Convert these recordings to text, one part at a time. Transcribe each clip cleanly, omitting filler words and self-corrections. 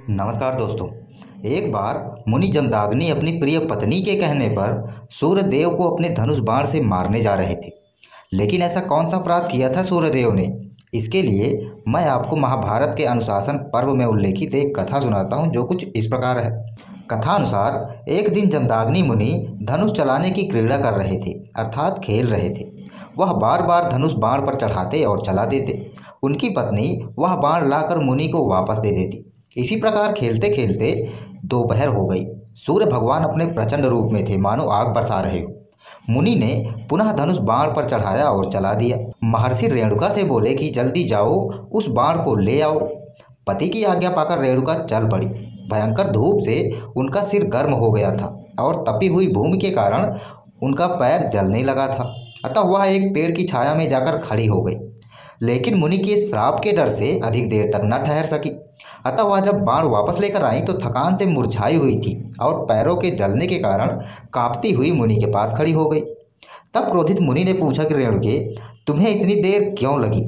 नमस्कार दोस्तों। एक बार मुनि जमदाग्नि अपनी प्रिय पत्नी के कहने पर सूर्यदेव को अपने धनुष बाण से मारने जा रहे थे। लेकिन ऐसा कौन सा अपराध किया था सूर्यदेव ने? इसके लिए मैं आपको महाभारत के अनुशासन पर्व में उल्लेखित एक कथा सुनाता हूँ, जो कुछ इस प्रकार है। कथा अनुसार एक दिन जमदाग्नि मुनि धनुष चलाने की क्रीड़ा कर रहे थे, अर्थात खेल रहे थे। वह बार बार धनुष बाण पर चढ़ाते और चला देते। उनकी पत्नी वह बाण लाकर मुनि को वापस दे देती। इसी प्रकार खेलते खेलते दोपहर हो गई। सूर्य भगवान अपने प्रचंड रूप में थे, मानो आग बरसा रहे हो। मुनि ने पुनः धनुष बाण पर चढ़ाया और चला दिया। महर्षि रेणुका से बोले कि जल्दी जाओ, उस बाण को ले आओ। पति की आज्ञा पाकर रेणुका चल पड़ी। भयंकर धूप से उनका सिर गर्म हो गया था और तपी हुई भूमि के कारण उनका पैर जलने लगा था। अतः वह एक पेड़ की छाया में जाकर खड़ी हो गई। लेकिन मुनि के श्राप के डर से अधिक देर तक न ठहर सकी। अतः वह जब बाण वापस लेकर आई तो थकान से मुरझाई हुई थी और पैरों के जलने के कारण कांपती हुई मुनि के पास खड़ी हो गई। तब क्रोधित मुनि ने पूछा कि रेणुके, तुम्हें इतनी देर क्यों लगी?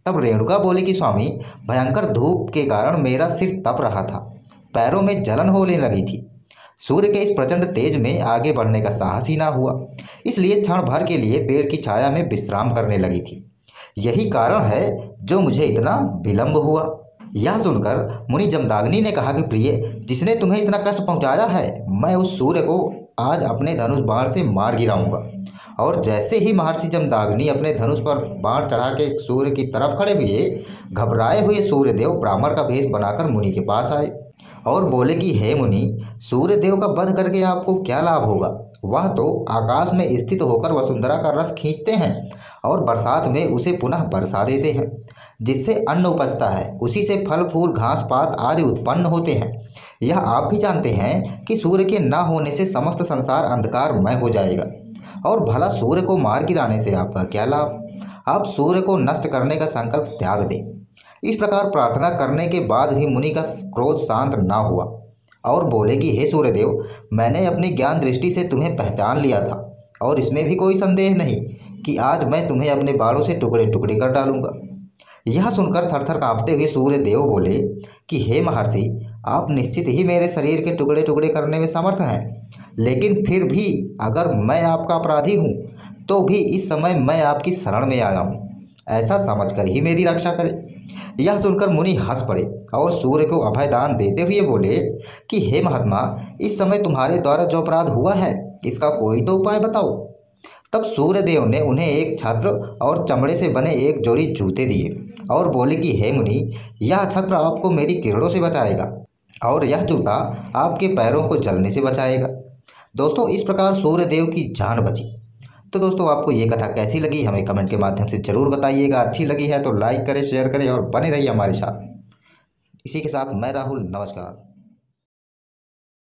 तब रेणुका बोली कि स्वामी, भयंकर धूप के कारण मेरा सिर तप रहा था, पैरों में जलन होने लगी थी। सूर्य के इस प्रचंड तेज में आगे बढ़ने का साहस ही ना हुआ, इसलिए क्षण भर के लिए पेड़ की छाया में विश्राम करने लगी थी। यही कारण है जो मुझे इतना विलंब हुआ। यह सुनकर मुनि जमदाग्नि ने कहा कि प्रिय, जिसने तुम्हें इतना कष्ट पहुंचाया है, मैं उस सूर्य को आज अपने धनुष बाण से मार गिराऊंगा। और जैसे ही महर्षि जमदाग्नि अपने धनुष पर बाण चढ़ा के सूर्य की तरफ खड़े हुए, घबराए हुए सूर्यदेव ब्राह्मण का भेष बनाकर मुनि के पास आए और बोले कि हे मुनि, सूर्यदेव का वध करके आपको क्या लाभ होगा? वह तो आकाश में स्थित होकर वसुंधरा का रस खींचते हैं और बरसात में उसे पुनः बरसा देते हैं, जिससे अन्न उपजता है। उसी से फल फूल घास पात आदि उत्पन्न होते हैं। यह आप भी जानते हैं कि सूर्य के न होने से समस्त संसार अंधकारमय हो जाएगा। और भला सूर्य को मार गिराने से आपका क्या लाभ? आप सूर्य को नष्ट करने का संकल्प त्याग दें। इस प्रकार प्रार्थना करने के बाद भी मुनि का क्रोध शांत ना हुआ और बोले कि हे सूर्यदेव, मैंने अपनी ज्ञान दृष्टि से तुम्हें पहचान लिया था और इसमें भी कोई संदेह नहीं कि आज मैं तुम्हें अपने बाणों से टुकड़े टुकड़े कर डालूंगा। यह सुनकर थरथर कांपते हुए सूर्यदेव बोले कि हे महर्षि, आप निश्चित ही मेरे शरीर के टुकड़े टुकड़े करने में समर्थ हैं, लेकिन फिर भी अगर मैं आपका अपराधी हूँ तो भी इस समय मैं आपकी शरण में आया हूँ, ऐसा समझकर ही मेरी रक्षा करें। यह सुनकर मुनि हंस पड़े और सूर्य को अभयदान देते हुए बोले कि हे महात्मा, इस समय तुम्हारे द्वारा जो अपराध हुआ है, इसका कोई तो उपाय बताओ। तब सूर्यदेव ने उन्हें एक छत्र और चमड़े से बने एक जोड़ी जूते दिए और बोले कि हे मुनि, यह छत्र आपको मेरी किरणों से बचाएगा और यह जूता आपके पैरों को जलने से बचाएगा। दोस्तों, इस प्रकार सूर्यदेव की जान बची। तो दोस्तों, आपको ये कथा कैसी लगी हमें कमेंट के माध्यम से ज़रूर बताइएगा। अच्छी लगी है तो लाइक करें, शेयर करें और बने रहिए हमारे साथ। इसी के साथ मैं राहुल, नमस्कार।